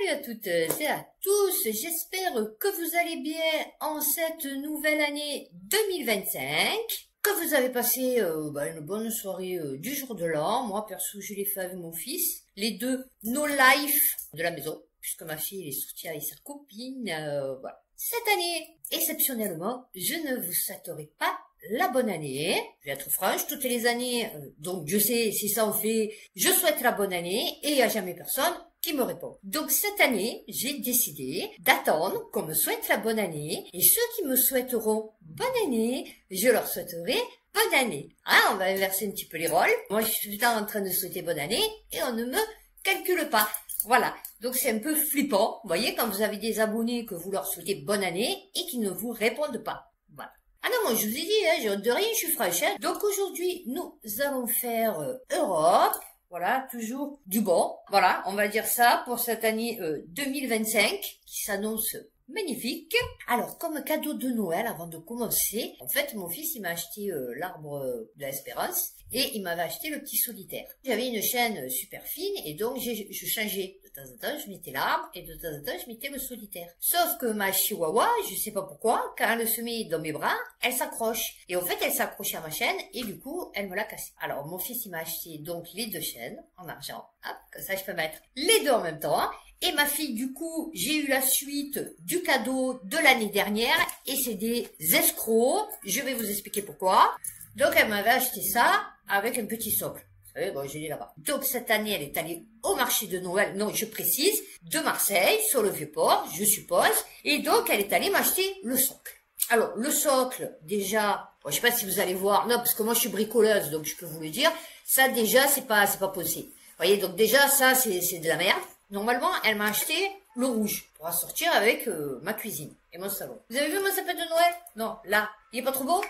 Salut à toutes et à tous, j'espère que vous allez bien en cette nouvelle année 2025, que vous avez passé une bonne soirée du jour de l'an. Moi perso je l'ai fait avec mon fils, les deux no life de la maison, puisque ma fille elle est sortie avec sa copine, voilà. Cette année, exceptionnellement, je ne vous souhaiterai pas la bonne année. Je vais être franche, toutes les années, donc je sais si ça en fait, je souhaite la bonne année et il n'y a jamais personne qui me répond. Donc cette année, j'ai décidé d'attendre qu'on me souhaite la bonne année et ceux qui me souhaiteront bonne année, je leur souhaiterai bonne année. Hein, on va inverser un petit peu les rôles. Moi, je suis tout le temps en train de souhaiter bonne année et on ne me calcule pas. Voilà, donc c'est un peu flippant, vous voyez, quand vous avez des abonnés que vous leur souhaitez bonne année et qu'ils ne vous répondent pas. Voilà. Ah non, moi je vous ai dit, j'ai honte de rien, je suis fraîche. Donc aujourd'hui, nous allons faire Europe, voilà, toujours du bon. Voilà, on va dire ça pour cette année 2025 qui s'annonce magnifique. Alors, comme cadeau de Noël, avant de commencer, en fait, mon fils, il m'a acheté l'arbre de l'espérance et il m'avait acheté le petit solitaire. J'avais une chaîne super fine et donc je changeais. De temps en temps, je mettais l'arbre et de temps en temps, je mettais le solitaire. Sauf que ma chihuahua, je sais pas pourquoi, quand elle se met dans mes bras, elle s'accroche. Et en fait, elle s'accrochait à ma chaîne et du coup, elle me l'a cassée. Alors, mon fils, il m'a acheté donc les deux chaînes en argent. Hop, comme ça, je peux mettre les deux en même temps. Et ma fille, du coup, j'ai eu la suite du cadeau de l'année dernière et c'est des escrocs. Je vais vous expliquer pourquoi. Donc, elle m'avait acheté ça avec un petit socle. Vous savez, bon, je l'ai là-bas. Donc, cette année, elle est allée au marché de Noël, non, je précise, de Marseille, sur le Vieux-Port, je suppose. Et donc, elle est allée m'acheter le socle. Alors, le socle, déjà, bon, je sais pas si vous allez voir, non, parce que moi, je suis bricoleuse, donc je peux vous le dire. Ça, déjà, c'est pas possible. Vous voyez, donc déjà, ça, c'est de la merde. Normalement, elle m'a acheté le rouge pour assortir avec ma cuisine et mon salon. Vous avez vu mon sapin de Noël? Non, là, il est pas trop beau?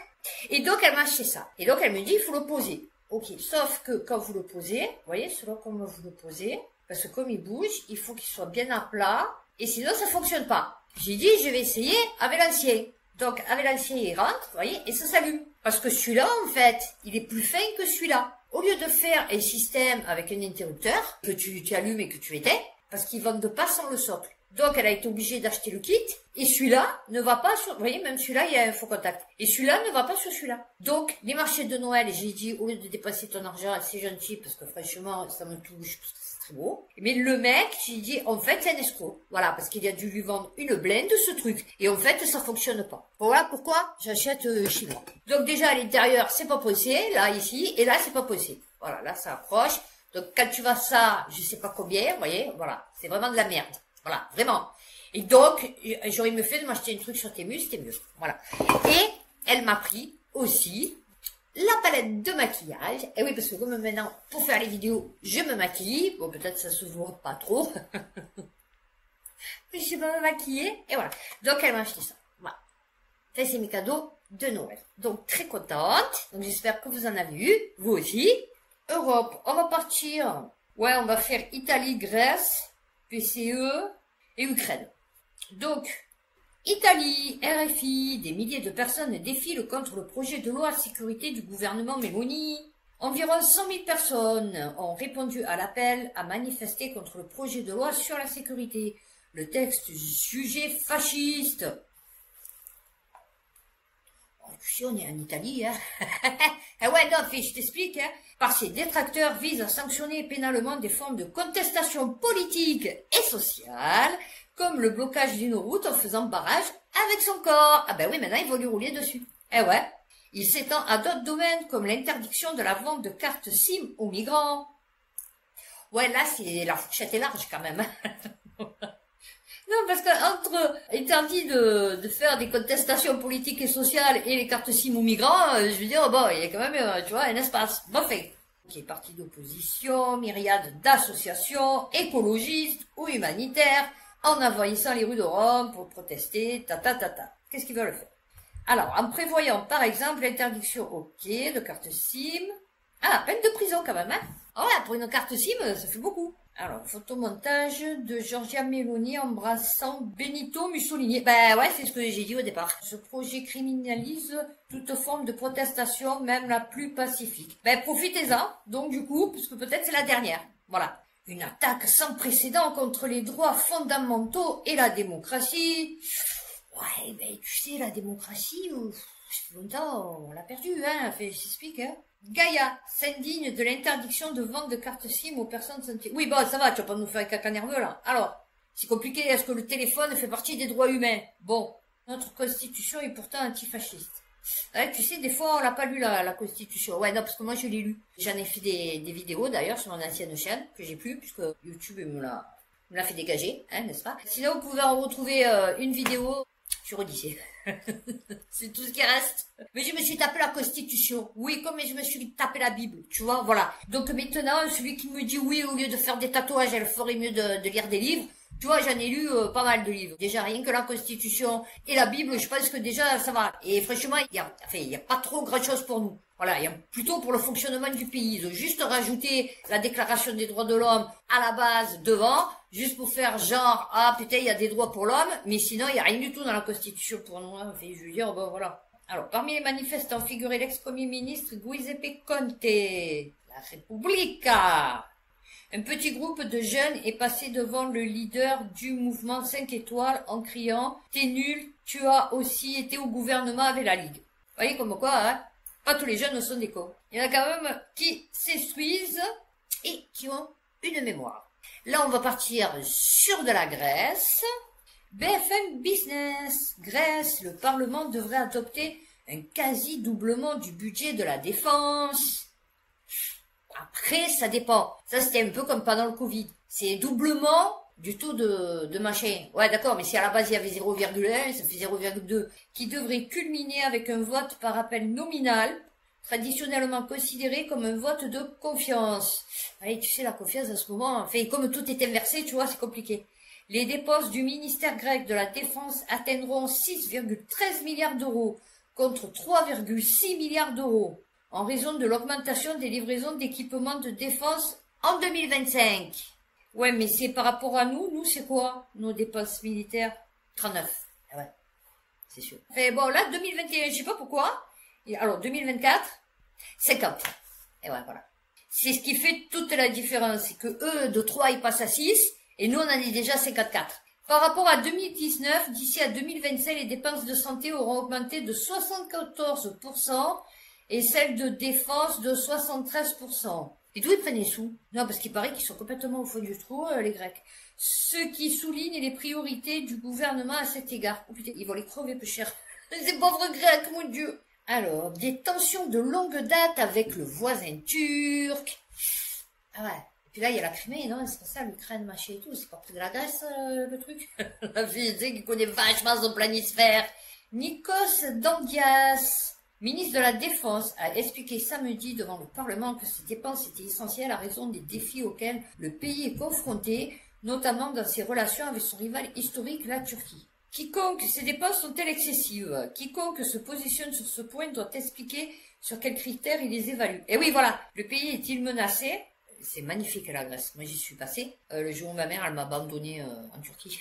Et donc, elle m'a acheté ça. Et donc, elle me dit, il faut le poser. Ok, sauf que quand vous le posez, vous voyez, selon comment vous le posez, parce que comme il bouge, il faut qu'il soit bien à plat, et sinon, ça fonctionne pas. J'ai dit, je vais essayer avec l'ancien. Donc, avec l'ancien, il rentre, vous voyez, et ça s'allume. Parce que celui-là, en fait, il est plus fin que celui-là. Au lieu de faire un système avec un interrupteur, que tu allumes et que tu éteins, parce qu'ils vendent pas sans le socle. Donc, elle a été obligée d'acheter le kit, et celui-là ne va pas sur, vous voyez, même celui-là, il y a un faux contact. Et celui-là ne va pas sur celui-là. Donc, les marchés de Noël, j'ai dit, au lieu de dépenser ton argent, c'est gentil, parce que franchement, ça me touche, parce que c'est très beau. Mais le mec, j'ai dit, en fait, c'est un escroc. Voilà, parce qu'il a dû lui vendre une blinde de ce truc. Et en fait, ça fonctionne pas. Voilà pourquoi j'achète chez moi. Donc, déjà, à l'intérieur, c'est pas possible, là, ici, et là, c'est pas possible. Voilà, là, ça approche. Donc, quand tu vas ça, je sais pas combien, vous voyez, voilà. C'est vraiment de la merde. Voilà, vraiment. Et donc, j'aurais mieux fait de m'acheter un truc sur Temu, c'était mieux. Voilà. Et elle m'a pris aussi la palette de maquillage. Et oui, parce que comme maintenant, pour faire les vidéos, je me maquille. Bon, peut-être ça se voit pas trop. Mais je vais me maquiller. Et voilà. Donc, elle m'a acheté ça. Voilà. Ça, c'est mes cadeaux de Noël. Donc, très contente. Donc, j'espère que vous en avez eu. Vous aussi. Europe, on va partir. Ouais, on va faire Italie, Grèce, PCE et Ukraine. Donc, Italie, RFI, des milliers de personnes défilent contre le projet de loi sécurité du gouvernement Meloni. Environ 100 000 personnes ont répondu à l'appel à manifester contre le projet de loi sur la sécurité. Le texte jugé fasciste. Tu sais, on est en Italie, hein. Ah ouais, non, fille, je t'explique, hein. Par ses détracteurs vise à sanctionner pénalement des formes de contestation politique et sociale, comme le blocage d'une route en faisant barrage avec son corps. Ah ben oui, maintenant, il va lui rouler dessus. Eh ouais. Il s'étend à d'autres domaines, comme l'interdiction de la vente de cartes SIM aux migrants. Ouais, là, c'est la fourchette est large, quand même. Non, parce que entre interdit de faire des contestations politiques et sociales et les cartes SIM aux migrants, je veux dire, bon, il y a quand même, tu vois, un espace. Bon fait. Qui est parti d'opposition, myriade d'associations écologistes ou humanitaires, en envahissant les rues de Rome pour protester, Qu'est-ce qu'ils veulent faire? Alors, en prévoyant, par exemple, l'interdiction, ok, de cartes SIM. Ah, peine de prison quand même, hein. Ah ouais, pour une carte SIM, ça fait beaucoup. Alors, photomontage de Giorgia Meloni embrassant Benito Mussolini. Ben ouais, c'est ce que j'ai dit au départ. Ce projet criminalise toute forme de protestation, même la plus pacifique. Ben profitez-en, donc du coup, parce que peut-être c'est la dernière. Voilà. Une attaque sans précédent contre les droits fondamentaux et la démocratie. Ouais, ben tu sais, la démocratie, ça fait longtemps, on l'a perdue, hein, enfin, je t'explique, hein. Gaïa s'indigne de l'interdiction de vente de cartes SIM aux personnes sans... Oui, bon, ça va, tu vas pas nous faire un caca nerveux, là. Alors, c'est compliqué, est-ce que le téléphone fait partie des droits humains? Bon, notre constitution est pourtant antifasciste. Ouais, tu sais, des fois, on l'a pas lu, la constitution. Ouais, non, parce que moi, je l'ai lu. J'en ai fait des vidéos, d'ailleurs, sur mon ancienne chaîne, que j'ai plus, puisque YouTube me l'a fait dégager, hein, n'est-ce pas? Sinon, vous pouvez en retrouver une vidéo sur Odyssée. C'est tout ce qui reste. Mais je me suis tapé la Constitution. Oui, comme je me suis tapé la Bible, tu vois, voilà. Donc maintenant, celui qui me dit oui, au lieu de faire des tatouages, elle ferait mieux de lire des livres. Tu vois, j'en ai lu pas mal de livres. Déjà, rien que la Constitution et la Bible, je pense que déjà, ça va. Et franchement, il y a pas trop grand chose pour nous. Voilà, il y a plutôt pour le fonctionnement du pays. Ils ont juste rajouté la Déclaration des droits de l'homme à la base devant, juste pour faire genre, ah putain, il y a des droits pour l'homme, mais sinon, il y a rien du tout dans la Constitution pour nous. Hein. Enfin, je veux dire, bon, voilà. Alors, parmi les manifestants figurait l'ex-premier ministre Giuseppe Conte. La Repubblica. Un petit groupe de jeunes est passé devant le leader du mouvement 5 étoiles en criant « T'es nul, tu as aussi été au gouvernement avec la Ligue ». Vous voyez comme quoi, hein, pas tous les jeunes sont des cons. Il y en a quand même qui s'instruisent et qui ont une mémoire. Là, on va partir sur de la Grèce. BFM Business. Grèce, le Parlement devrait adopter un quasi-doublement du budget de la défense. Après, ça dépend. Ça, c'était un peu comme pendant le Covid. C'est doublement du taux de machin. Ouais, d'accord, mais si à la base il y avait 0,1, ça fait 0,2, qui devrait culminer avec un vote par appel nominal, traditionnellement considéré comme un vote de confiance. Allez, tu sais, la confiance en ce moment, enfin, comme tout est inversé, tu vois, c'est compliqué. Les dépenses du ministère grec de la Défense atteindront 6,13 milliards d'euros contre 3,6 milliards d'euros. En raison de l'augmentation des livraisons d'équipements de défense en 2025. Ouais, mais c'est par rapport à nous. Nous, c'est quoi, nos dépenses militaires? 39. Ah ouais, c'est sûr. Enfin bon, là, 2021, je sais pas pourquoi. Et alors, 2024, 50. Et ouais, voilà. C'est ce qui fait toute la différence. C'est que eux, de 3, ils passent à 6. Et nous, on en est déjà à 54. Par rapport à 2019, d'ici à 2025, les dépenses de santé auront augmenté de 74%. Et celle de défense de 73%. Et d'où ils prennent les sous? Non, parce qu'il paraît qu'ils sont complètement au fond du trou, les Grecs. Ce qui souligne les priorités du gouvernement à cet égard. Oh putain, ils vont les crever peu cher. Ces pauvres Grecs, mon Dieu. Alors, des tensions de longue date avec le voisin turc. Ah ouais. Et puis là, il y a la Crimée, non? C'est pas ça, l'Ukraine, machin et tout. C'est pas près de la Grèce, le truc. La fille, tu sais, qui connaît vachement son planisphère. Nikos Dandias, ministre de la Défense, a expliqué samedi devant le Parlement que ces dépenses étaient essentielles à raison des défis auxquels le pays est confronté, notamment dans ses relations avec son rival historique, la Turquie. Quiconque, ces dépenses sont-elles excessives? Quiconque se positionne sur ce point doit expliquer sur quels critères il les évalue. Et oui, voilà, le pays est-il menacé? C'est magnifique la Grèce, moi j'y suis passée. Le jour où ma mère, elle m'a abandonnée en Turquie.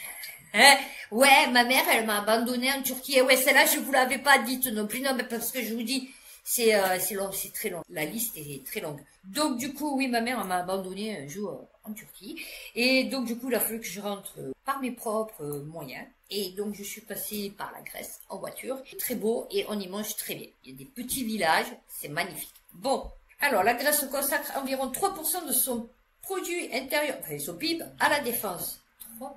Ouais, ma mère, elle m'a abandonnée en Turquie. Et ouais, celle-là, je vous l'avais pas dite non plus, non, mais parce que je vous dis, c'est long, c'est très long. La liste est très longue. Donc du coup, oui, ma mère m'a abandonnée un jour en Turquie. Et donc du coup, il a fallu que je rentre par mes propres moyens. Et donc je suis passée par la Grèce en voiture. C'est très beau et on y mange très bien. Il y a des petits villages, c'est magnifique. Bon, alors la Grèce consacre environ 3% de son produit intérieur, enfin son PIB, à la défense. 3%.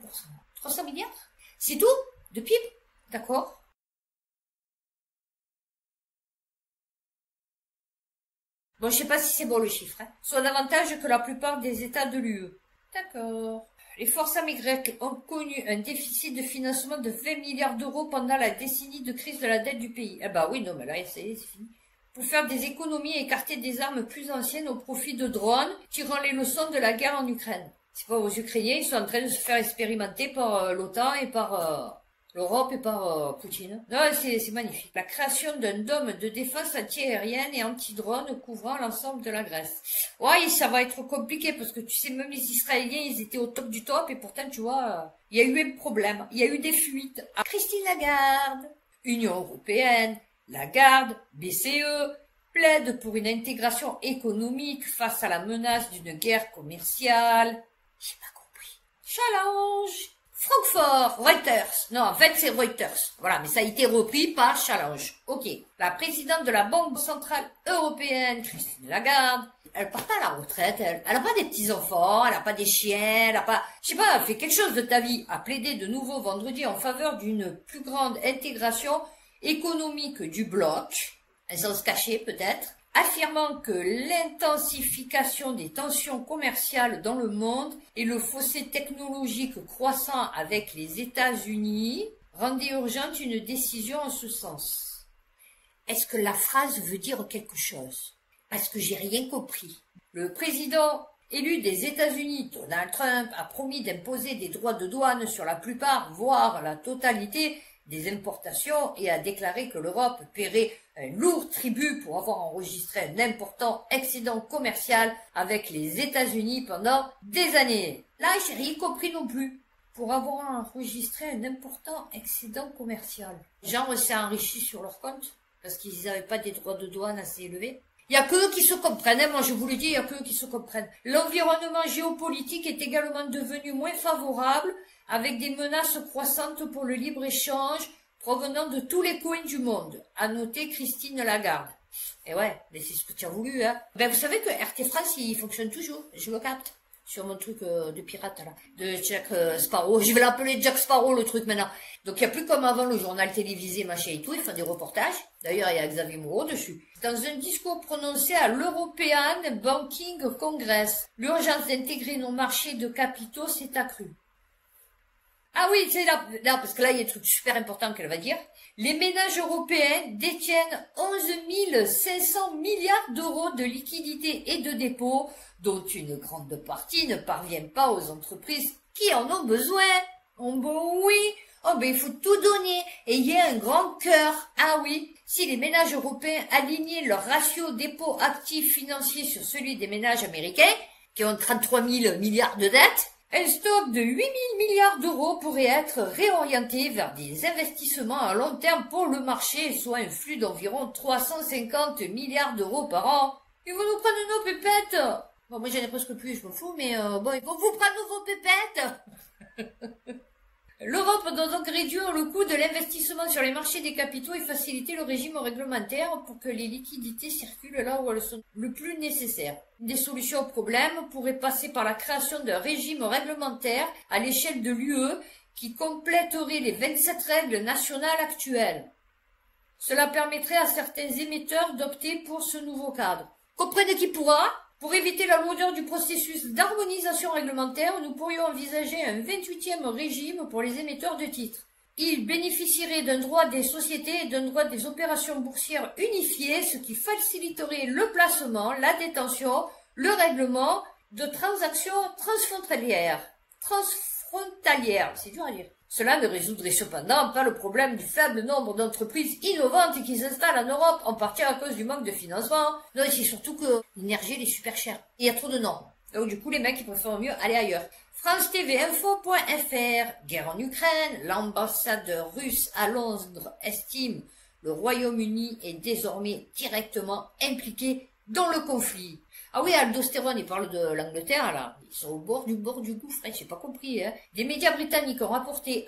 300 milliards? C'est tout? De PIB? D'accord. Bon, je sais pas si c'est bon le chiffre, hein. Soit davantage que la plupart des États de l'UE. D'accord. Les forces armées grecques ont connu un déficit de financement de 20 milliards d'euros pendant la décennie de crise de la dette du pays. Eh ben oui, non, mais là, c'est fini. Pour faire des économies et écarter des armes plus anciennes au profit de drones, tirant les leçons de la guerre en Ukraine. C'est pas aux Ukrainiens, ils sont en train de se faire expérimenter par l'OTAN et par l'Europe et par Poutine. Non, c'est magnifique. La création d'un dôme de défense anti-aérienne et anti-drone couvrant l'ensemble de la Grèce. Ouais, ça va être compliqué parce que tu sais, même les Israéliens, ils étaient au top du top et pourtant, tu vois, il y a eu un problème. Il y a eu des fuites. Christine Lagarde, Union européenne, Lagarde, BCE, plaide pour une intégration économique face à la menace d'une guerre commerciale. J'ai pas compris. Challenge. Francfort, Reuters. Non, en fait, c'est Reuters. Voilà, mais ça a été repris par Challenge. Ok. La présidente de la Banque Centrale Européenne, Christine Lagarde, elle part pas à la retraite, elle a pas des petits-enfants, elle a pas des chiens, elle a pas, je sais pas, elle fait quelque chose de ta vie, a plaidé de nouveau vendredi en faveur d'une plus grande intégration économique du bloc, sans se cacher peut-être, affirmant que l'intensification des tensions commerciales dans le monde et le fossé technologique croissant avec les États-Unis rendaient urgente une décision en ce sens. Est-ce que la phrase veut dire quelque chose? Parce que j'ai rien compris. Le président élu des États-Unis, Donald Trump, a promis d'imposer des droits de douane sur la plupart, voire la totalité des importations et a déclaré que l'Europe paierait un lourd tribut pour avoir enregistré un important excédent commercial avec les États-Unis pendant des années. Là, j'ai rien compris non plus. Pour avoir enregistré un important excédent commercial. Genre, s'est enrichi sur leur compte parce qu'ils n'avaient pas des droits de douane assez élevés. Il y a que eux qui se comprennent, hein, moi je vous le dis, il y a que eux qui se comprennent. L'environnement géopolitique est également devenu moins favorable, avec des menaces croissantes pour le libre-échange provenant de tous les coins du monde, a noté Christine Lagarde. Et ouais, mais c'est ce que tu as voulu, hein. Ben vous savez que RT France, il fonctionne toujours, je le capte. Sur mon truc de pirate là, de Jack Sparrow. Je vais l'appeler Jack Sparrow le truc maintenant. Donc il n'y a plus comme avant le journal télévisé machin et tout, il fait des reportages. D'ailleurs il y a Xavier Moreau dessus. Dans un discours prononcé à l'European Banking Congress, l'urgence d'intégrer nos marchés de capitaux s'est accrue. Ah oui, c'est là, parce que là il y a un truc super important qu'elle va dire. Les ménages européens détiennent 11 500 milliards d'euros de liquidités et de dépôts, dont une grande partie ne parvient pas aux entreprises qui en ont besoin. Oh ben oui, oh ben il faut tout donner, et il y a un grand cœur. Ah oui, si les ménages européens alignaient leur ratio dépôt actifs financiers sur celui des ménages américains, qui ont 33 000 milliards de dettes, un stock de 8 000 milliards d'euros pourrait être réorienté vers des investissements à long terme pour le marché, soit un flux d'environ 350 milliards d'euros par an. Ils vont nous prendre nos pépettes. Bon, moi j'en ai presque plus, je m'en fous, mais bon, ils vont vous prendre vos pépettes. L'Europe doit donc réduire le coût de l'investissement sur les marchés des capitaux et faciliter le régime réglementaire pour que les liquidités circulent là où elles sont le plus nécessaires. Des solutions au problème pourraient passer par la création d'un régime réglementaire à l'échelle de l'UE qui compléterait les 27 règles nationales actuelles. Cela permettrait à certains émetteurs d'opter pour ce nouveau cadre. Comprenez qui pourra? Pour éviter la lourdeur du processus d'harmonisation réglementaire, nous pourrions envisager un 28e régime pour les émetteurs de titres. Ils bénéficieraient d'un droit des sociétés et d'un droit des opérations boursières unifié, ce qui faciliterait le placement, la détention, le règlement de transactions transfrontalières. C'est dur à dire. Cela ne résoudrait cependant pas le problème du faible nombre d'entreprises innovantes qui s'installent en Europe, en partie à cause du manque de financement. Non, c'est surtout que l'énergie est super chère. Il y a trop de normes. Donc du coup, les mecs, ils préfèrent mieux aller ailleurs. France-TV-info.fr. Guerre en Ukraine. L'ambassadeur russe à Londres estime le Royaume-Uni est désormais directement impliqué dans le conflit. Ah oui, Aldostérone, il parle de l'Angleterre, là. Ils sont au bord du gouffre, hein, j'ai pas compris, hein. Des médias britanniques ont rapporté,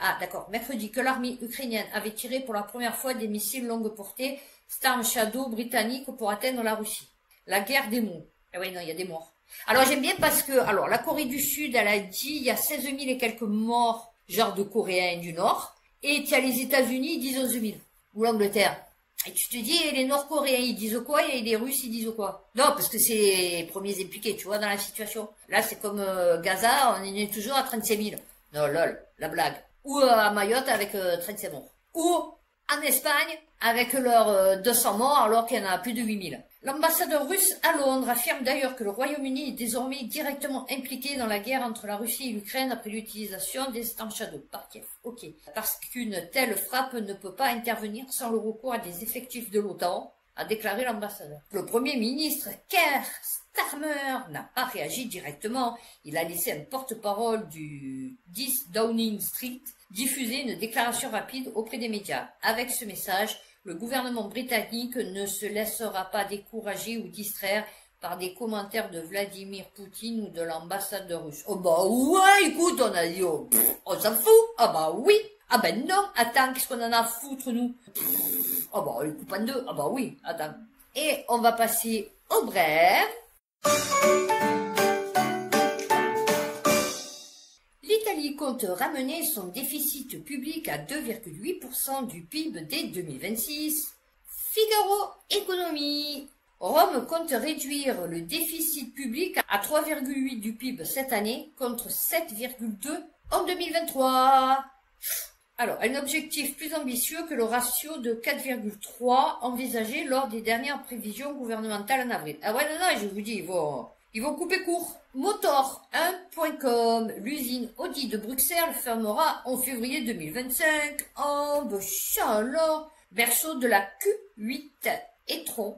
mercredi, que l'armée ukrainienne avait tiré pour la première fois des missiles longue portée Storm Shadow britanniques pour atteindre la Russie. La guerre des mots. Ah oui, non, il y a des morts. Alors, j'aime bien parce que, la Corée du Sud, elle a dit, il y a 16 000 et quelques morts, genre de Coréens du Nord. Et il y a les États-Unis, ils disent 11 000. Ou l'Angleterre. Et tu te dis, les Nord-Coréens, ils disent quoi, et les Russes, ils disent quoi? Non, parce que c'est les premiers impliqués, tu vois, dans la situation. Là, c'est comme Gaza, on est toujours à 35 000. Non, lol, la blague. Ou à Mayotte avec 35 morts. Ou en Espagne, avec leurs 200 morts, alors qu'il y en a plus de 8 000. L'ambassadeur russe à Londres affirme d'ailleurs que le Royaume-Uni est désormais directement impliqué dans la guerre entre la Russie et l'Ukraine après l'utilisation des Storm Shadow par Kiev. Ok. Parce qu'une telle frappe ne peut pas intervenir sans le recours à des effectifs de l'OTAN, a déclaré l'ambassadeur. Le Premier ministre Keir Starmer n'a pas réagi directement. Il a laissé un porte-parole du 10 Downing Street diffuser une déclaration rapide auprès des médias. Avec ce message, le gouvernement britannique ne se laissera pas décourager ou distraire par des commentaires de Vladimir Poutine ou de l'ambassadeur russe. Oh bah ouais, écoute, on a dit, oh, on s'en fout. Ah bah oui. Ah ben non, attends, qu'est-ce qu'on en a à foutre, nous? Ah bah on les coupe en deux. Ah bah oui, attends. Et on va passer au bref. L'Italie compte ramener son déficit public à 2,8% du PIB dès 2026. Figaro Économie. Rome compte réduire le déficit public à 3,8 du PIB cette année contre 7,2 en 2023. Alors, un objectif plus ambitieux que le ratio de 4,3 envisagé lors des dernières prévisions gouvernementales en avril. Ah ouais, non, je vous dis, ils vont couper court. Motor1.com, l'usine Audi de Bruxelles fermera en février 2025. Oh, ben ça alors, berceau de la Q8 e-tron.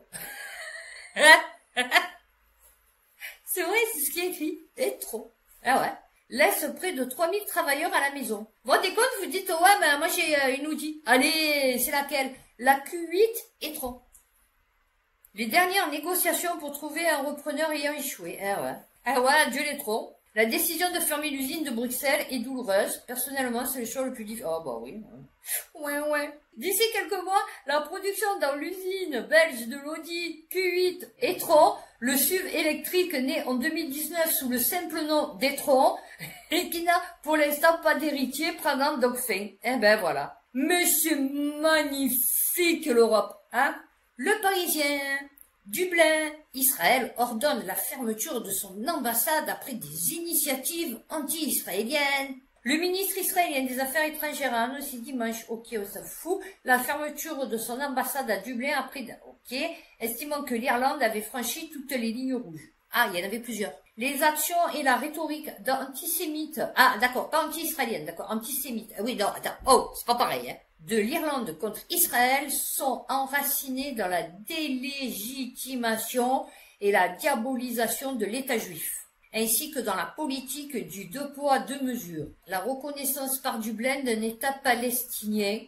C'est vrai, c'est ce qui est écrit, e-tron. Ah ouais. Laisse près de 3000 travailleurs à la maison. Vous rendez compte, vous dites, ouais, mais moi j'ai une Audi. Allez, c'est laquelle? La Q8 e-tron. Les dernières négociations pour trouver un repreneur ayant échoué. Ah ouais. Ah ouais, adieu les trons. La décision de fermer l'usine de Bruxelles est douloureuse. Personnellement, c'est le choix le plus difficile. Oh bah oui. Ouais. D'ici quelques mois, la production dans l'usine belge de l'Audi Q8 e-tron, le SUV électrique né en 2019 sous le simple nom d'e-tron, et qui n'a pour l'instant pas d'héritier, prendra donc fin. Eh ben voilà. Mais c'est magnifique l'Europe, hein? Le Parisien. Dublin, Israël ordonne la fermeture de son ambassade après des initiatives anti-israéliennes. Le ministre israélien des Affaires étrangères a annoncé dimanche, ok, on s'en fout, la fermeture de son ambassade à Dublin après, ok, estimant que l'Irlande avait franchi toutes les lignes rouges. Ah, il y en avait plusieurs. Les actions et la rhétorique d'antisémites, ah d'accord, pas anti-israélienne, d'accord, antisémite, oui, non, attends, oh, c'est pas pareil, hein, de l'Irlande contre Israël sont enracinés dans la délégitimation et la diabolisation de l'État juif, ainsi que dans la politique du deux poids, deux mesures. La reconnaissance par Dublin d'un État palestinien.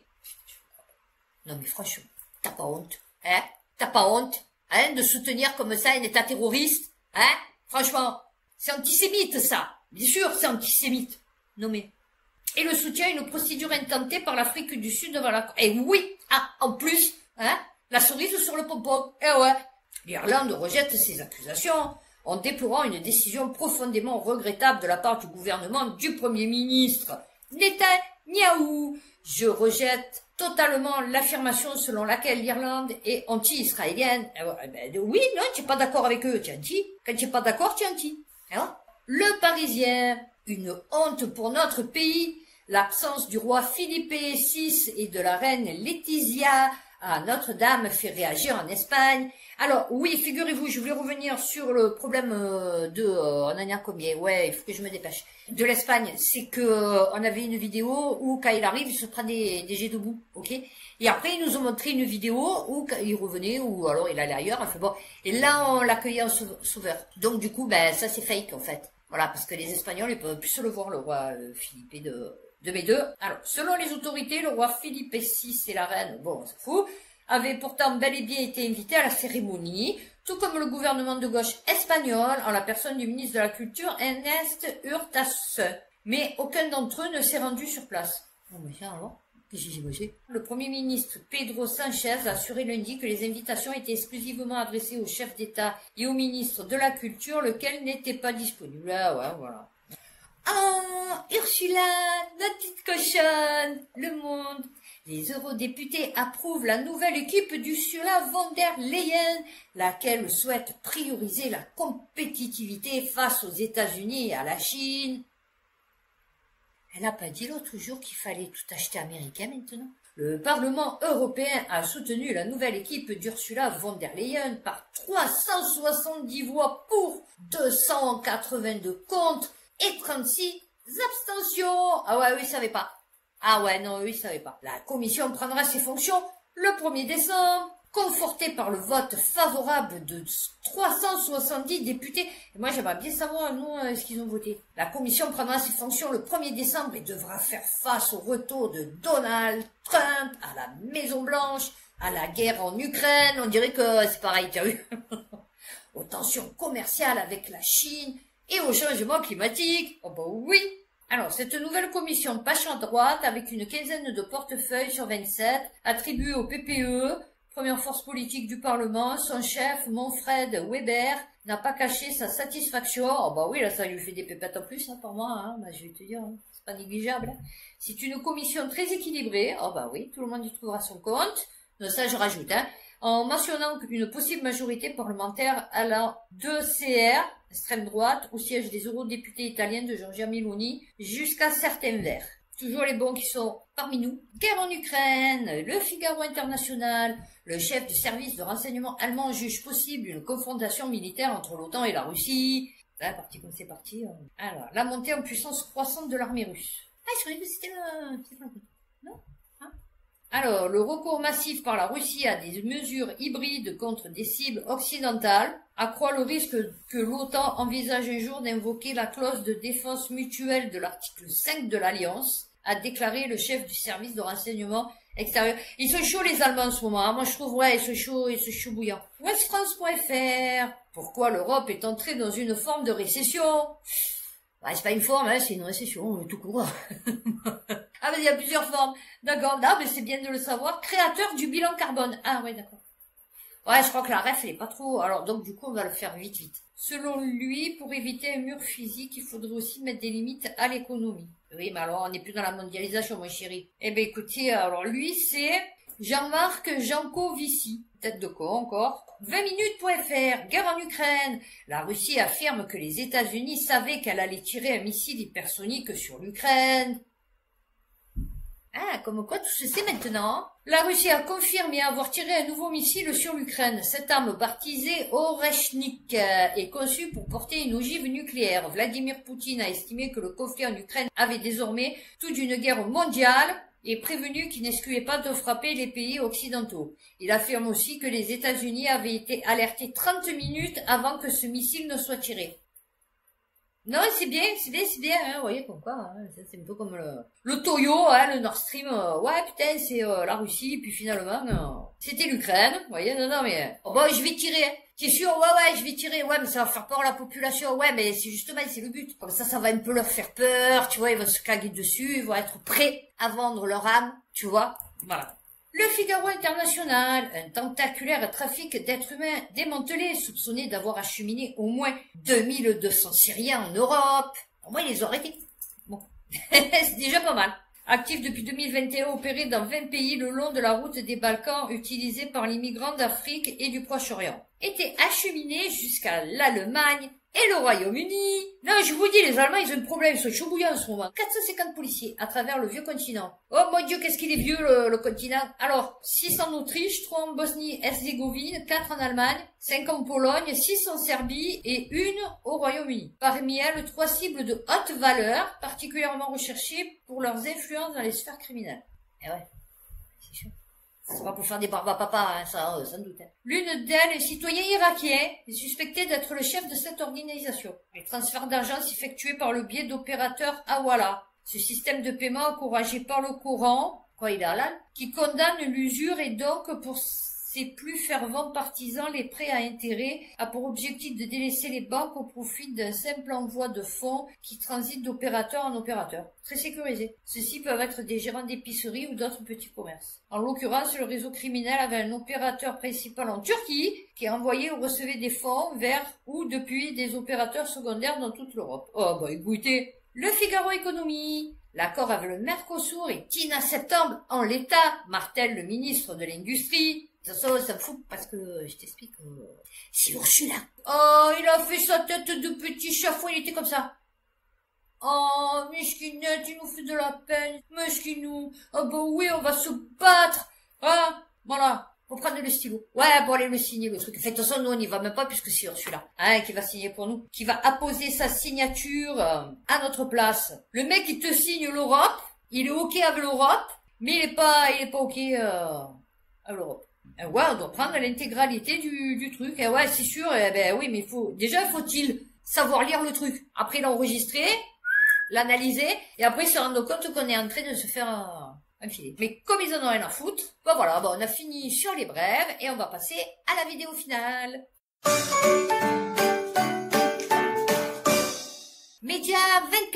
Non mais franchement, t'as pas honte, hein? T'as pas honte, hein, de soutenir comme ça un État terroriste, hein? Franchement, c'est antisémite ça. Bien sûr, c'est antisémite. Non mais. Et le soutien à une procédure intentée par l'Afrique du Sud devant la... Et oui, ah, en plus, hein, la cerise sur le pompon. Eh ouais. L'Irlande rejette ces accusations en déplorant une décision profondément regrettable de la part du gouvernement du Premier ministre Netanyahou. Je rejette totalement l'affirmation selon laquelle l'Irlande est anti-israélienne. Oui, non, tu n'es pas d'accord avec eux, tu es anti. Quand tu n'es pas d'accord, tu es anti. Hein? Le Parisien, une honte pour notre pays. L'absence du roi Philippe VI et de la reine Laetitia à Notre-Dame fait réagir en Espagne. Alors, oui, figurez-vous, je voulais revenir sur le problème on en a combien? Ouais, il faut que je me dépêche. De l'Espagne, c'est que on avait une vidéo où quand il arrive, il se prend des jets de boue, ok? Et après, ils nous ont montré une vidéo où il revenait, ou alors il allait ailleurs, enfin bon. Et là, on l'accueillait en sauveur. Donc du coup, ben ça c'est fake en fait. Voilà, parce que les Espagnols, ils peuvent plus se le voir, le roi Philippe de mes deux. Alors, selon les autorités, le roi Philippe VI et la reine, bon, on s'en fout, avaient pourtant bel et bien été invités à la cérémonie, tout comme le gouvernement de gauche espagnol, en la personne du ministre de la Culture, Ernest Urtasun. Mais aucun d'entre eux ne s'est rendu sur place. Oh, mais tiens, alors, qu'est-ce que j'ai bossé? Le Premier ministre Pedro Sanchez a assuré lundi que les invitations étaient exclusivement adressées au chef d'État et au ministre de la Culture, lequel n'était pas disponible. Ah ouais, voilà. Oh, Ursula, notre petite cochonne, le monde. Les eurodéputés approuvent la nouvelle équipe d'Ursula von der Leyen, laquelle souhaite prioriser la compétitivité face aux États-Unis et à la Chine. Elle n'a pas dit l'autre jour qu'il fallait tout acheter américain maintenant? Le Parlement européen a soutenu la nouvelle équipe d'Ursula von der Leyen par 370 voix pour, 282 contre et 36 abstentions. Ah ouais, eux, ils savaient pas. Ah ouais, non, eux, ils savaient pas. La commission prendra ses fonctions le 1er décembre, confortée par le vote favorable de 370 députés. Et moi, j'aimerais bien savoir, nous, ce qu'ils ont voté. La commission prendra ses fonctions le 1er décembre et devra faire face au retour de Donald Trump à la Maison-Blanche, à la guerre en Ukraine. On dirait que c'est pareil, tu as vu? aux tensions commerciales avec la Chine et au changement climatique. Oh bah oui. Alors, cette nouvelle commission penchant droite, avec une quinzaine de portefeuilles sur 27, attribuée au PPE, première force politique du Parlement, son chef, Manfred Weber, n'a pas caché sa satisfaction. Oh bah oui, là, ça lui fait des pépettes en plus, hein, par moi, hein, bah, je vais te dire, hein, c'est pas négligeable. Hein. C'est une commission très équilibrée. Oh bah oui, tout le monde y trouvera son compte. Donc ça, je rajoute, hein, en mentionnant qu'une possible majorité parlementaire allant de CR, extrême droite, au siège des eurodéputés italiens de Giorgia Meloni, jusqu'à certains verts. Toujours les bons qui sont parmi nous. Guerre en Ukraine, le Figaro International, le chef du service de renseignement allemand juge possible une confrontation militaire entre l'OTAN et la Russie. Là, parti comme c'est parti. Alors, la montée en puissance croissante de l'armée russe. Ah, je croyais que c'était le... Non, hein? Alors, le recours massif par la Russie à des mesures hybrides contre des cibles occidentales accroît le risque que l'OTAN envisage un jour d'invoquer la clause de défense mutuelle de l'article 5 de l'Alliance, a déclaré le chef du service de renseignement extérieur. Ils sont chauds les Allemands en ce moment, hein. Moi je trouve, ouais, ils sont chauds bouillants. Westfrance.fr. Pourquoi l'Europe est entrée dans une forme de récession? Ouais, c'est pas une forme, hein, c'est une récession, tout court. Ah, mais il y a plusieurs formes. D'accord, non, mais c'est bien de le savoir. Créateur du bilan carbone. Ah, ouais, d'accord. Ouais, je crois que la ref, elle est pas trop. Alors, donc, du coup, on va le faire vite. Selon lui, pour éviter un mur physique, il faudrait aussi mettre des limites à l'économie. Oui, mais alors, on n'est plus dans la mondialisation, mon chéri. Eh ben, écoutez, alors, lui, c'est Jean-Marc Jancovici. Tête de con, encore. 20minutes.fr. Guerre en Ukraine. La Russie affirme que les États-Unis savaient qu'elle allait tirer un missile hypersonique sur l'Ukraine. Ah, comme quoi tout se sait maintenant. La Russie a confirmé avoir tiré un nouveau missile sur l'Ukraine. Cette arme baptisée Oreshnik est conçue pour porter une ogive nucléaire. Vladimir Poutine a estimé que le conflit en Ukraine avait désormais tout d'une guerre mondiale et prévenu qu'il n'excluait pas de frapper les pays occidentaux. Il affirme aussi que les États-Unis avaient été alertés 30 minutes avant que ce missile ne soit tiré. Non, c'est bien, hein, vous voyez, comme quoi, hein, c'est un peu comme le Toyo, hein, le Nord Stream, ouais, putain, c'est la Russie, puis finalement, c'était l'Ukraine, vous voyez, non, mais, oh, bon, je vais tirer, hein. T'es sûr? Ouais, je vais tirer, ouais, mais ça va faire peur à la population, ouais, mais c'est justement, c'est le but. Comme ça va un peu leur faire peur, tu vois, ils vont se caguer dessus, ils vont être prêts à vendre leur âme, tu vois, voilà. Le Figaro International, un tentaculaire trafic d'êtres humains démantelé, soupçonné d'avoir acheminé au moins 2200 Syriens en Europe. Au moins, ils les ont arrêtés. Bon, c'est déjà pas mal. Actif depuis 2021, opéré dans 20 pays le long de la route des Balkans utilisée par les migrants d'Afrique et du Proche-Orient. Était acheminé jusqu'à l'Allemagne et le Royaume-Uni. Non, je vous dis, les Allemands, ils ont un problème, ils sont chauds bouillants en ce moment. 450 policiers à travers le vieux continent. Oh mon Dieu, qu'est-ce qu'il est vieux, le continent. Alors, 6 en Autriche, 3 en Bosnie-Herzégovine, 4 en Allemagne, 5 en Pologne, 6 en Serbie et 1 au Royaume-Uni. Parmi elles, 3 cibles de haute valeur, particulièrement recherchées pour leurs influences dans les sphères criminelles. Eh ouais, c'est chaud. C'est pas pour faire des barbes à papa, hein, ça, sans doute. Hein. L'une d'elles, un citoyen irakien, est suspecté d'être le chef de cette organisation. Les transferts d'argent s'effectuaient par le biais d'opérateurs Hawala. Ce système de paiement encouragé par le Coran, quoi il est halal, qui condamne l'usure et donc pour ses plus fervents partisans, les prêts à intérêt a pour objectif de délaisser les banques au profit d'un simple envoi de fonds qui transitent d'opérateur en opérateur. Très sécurisé. Ceux-ci peuvent être des gérants d'épicerie ou d'autres petits commerces. En l'occurrence, le réseau criminel avait un opérateur principal en Turquie qui envoyait ou recevait des fonds vers ou depuis des opérateurs secondaires dans toute l'Europe. Oh bah écoutez, le Figaro Économie. L'accord avec le Mercosur est inacceptable en l'état, martèle le ministre de l'Industrie. Ça me fout parce que, je t'explique, c'est Ursula. Oh, il a fait sa tête de petit chafouin, il était comme ça. Oh, mesquinette, il nous fait de la peine. Mesquinou. Ah bah oui, on va se battre. Hein, voilà. Faut prendre le stylo. Ouais, bon, allez le signer, le truc. De toute façon, nous, on n'y va même pas puisque c'est Ursula. Hein, qui va signer pour nous. Qui va apposer sa signature à notre place. Le mec, il te signe l'Europe. Il est OK avec l'Europe. Mais il est pas OK à l'Europe. Ouais, on doit prendre l'intégralité du truc. Et ouais, c'est sûr. Eh ben oui, mais faut-il savoir lire le truc. Après l'enregistrer, l'analyser, et après se rendre compte qu'on est en train de se faire un filet. Mais comme ils en ont rien à foutre, voilà, on a fini sur les brèves, et on va passer à la vidéo finale.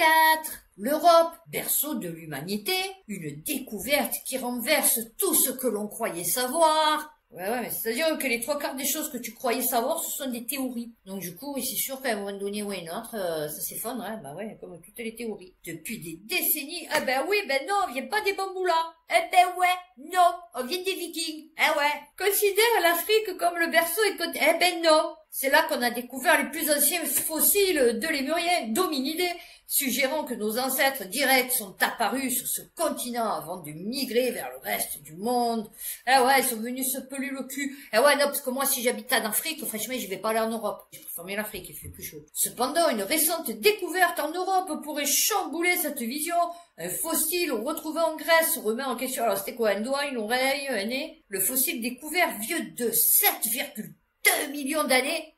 4. L'Europe, berceau de l'humanité, une découverte qui renverse tout ce que l'on croyait savoir. Ouais, mais c'est-à-dire que les 3/4 des choses que tu croyais savoir, ce sont des théories. Donc du coup, c'est sûr qu'à un moment donné ou à un autre, ça s'effondre, hein, bah ouais, comme toutes les théories. Depuis des décennies, ah ben oui, ben non, on vient pas des bambous là. Eh ben ouais, non, on vient des Vikings. Eh ouais, considère l'Afrique comme le berceau et eh ben non. C'est là qu'on a découvert les plus anciens fossiles de lémuriens, d'hominidés, suggérant que nos ancêtres directs sont apparus sur ce continent avant de migrer vers le reste du monde. Eh ouais, ils sont venus se peler le cul. Eh ouais, non, parce que moi, si j'habitais en Afrique, franchement, je vais pas aller en Europe. Je préfère mieux l'Afrique, il fait plus chaud. Cependant, une récente découverte en Europe pourrait chambouler cette vision. Un fossile retrouvé en Grèce remet en question, alors c'était quoi, un doigt, une oreille, un nez? Le fossile découvert vieux de 7,2 millions d'années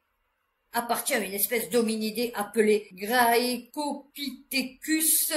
appartient à une espèce d'hominidé appelée Graecopithecus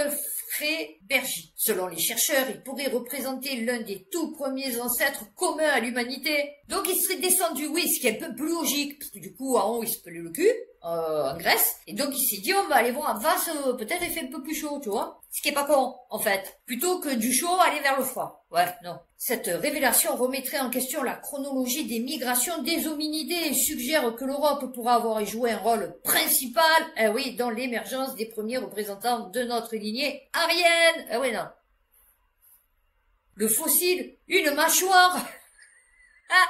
frebergi. Selon les chercheurs, il pourrait représenter l'un des tout premiers ancêtres communs à l'humanité. Donc il serait descendu, oui, ce qui est un peu plus logique, parce que du coup, en haut, il se pelait le cul, en Grèce, et donc il s'est dit, on va aller voir en face, peut-être il fait un peu plus chaud, tu vois. Ce qui est pas con, en fait. Plutôt que du chaud, aller vers le froid. Ouais, non. Cette révélation remettrait en question la chronologie des migrations des hominidés et suggère que l'Europe pourra avoir joué un rôle principal, oui, dans l'émergence des premiers représentants de notre lignée aryenne. Oui, non. Le fossile, une mâchoire. Ah!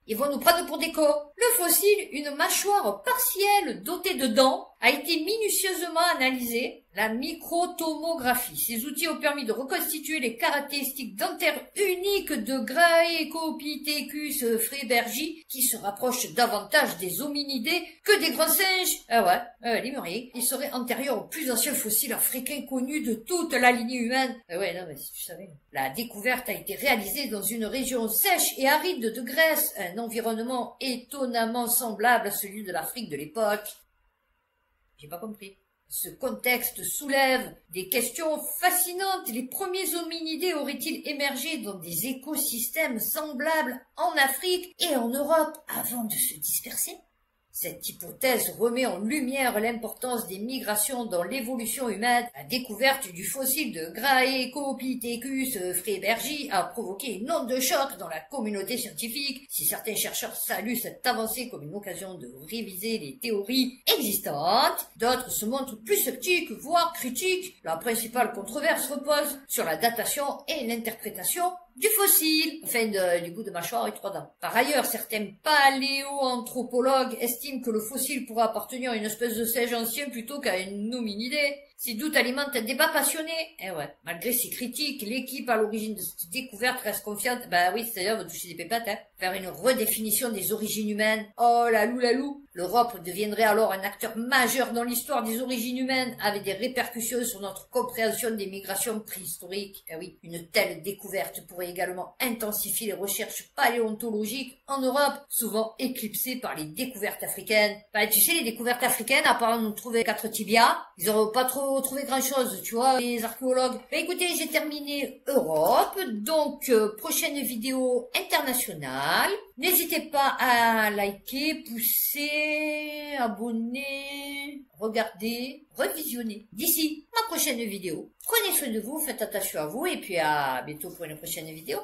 Ils vont nous prendre pour des cons. Le fossile, une mâchoire partielle dotée de dents, a été minutieusement analysé. La microtomographie. Ces outils ont permis de reconstituer les caractéristiques dentaires uniques de Graecopithecus frebergi, qui se rapprochent davantage des hominidés que des grands singes. Ah ouais, lémuriens. Ils seraient antérieurs aux plus anciens fossiles africains connus de toute la lignée humaine. Ah ouais, non, mais si tu savais. La découverte a été réalisée dans une région sèche et aride de Grèce, un environnement étonnamment semblable à celui de l'Afrique de l'époque. J'ai pas compris. Ce contexte soulève des questions fascinantes. Les premiers hominidés auraient-ils émergé dans des écosystèmes semblables en Afrique et en Europe avant de se disperser? Cette hypothèse remet en lumière l'importance des migrations dans l'évolution humaine. La découverte du fossile de Graecopithecus frebergi a provoqué une onde de choc dans la communauté scientifique. Si certains chercheurs saluent cette avancée comme une occasion de réviser les théories existantes, d'autres se montrent plus sceptiques, voire critiques. La principale controverse repose sur la datation et l'interprétation du fossile, enfin du bout de mâchoire et 3 dents. Par ailleurs, certains paléoanthropologues estiment que le fossile pourrait appartenir à une espèce de singe ancien plutôt qu'à une hominidé. Ces doutes alimentent un débat passionné. Eh ouais. Malgré ces critiques, l'équipe à l'origine de cette découverte reste confiante. Bah oui, c'est-à-dire, va toucher des pépettes, hein. Faire une redéfinition des origines humaines. Oh la loulalou. L'Europe deviendrait alors un acteur majeur dans l'histoire des origines humaines, avec des répercussions sur notre compréhension des migrations préhistoriques. Eh oui. Une telle découverte pourrait également intensifier les recherches paléontologiques en Europe, souvent éclipsées par les découvertes africaines. Bah, tu sais, les découvertes africaines, à part nous trouver 4 tibias, ils auraient pas trop trouvé grand chose, tu vois, les archéologues. Bah écoutez, j'ai terminé Europe, donc prochaine vidéo internationale. N'hésitez pas à liker, pousser, abonner, regarder, revisionner. D'ici ma prochaine vidéo, prenez soin de vous, faites attention à vous et puis à bientôt pour une prochaine vidéo.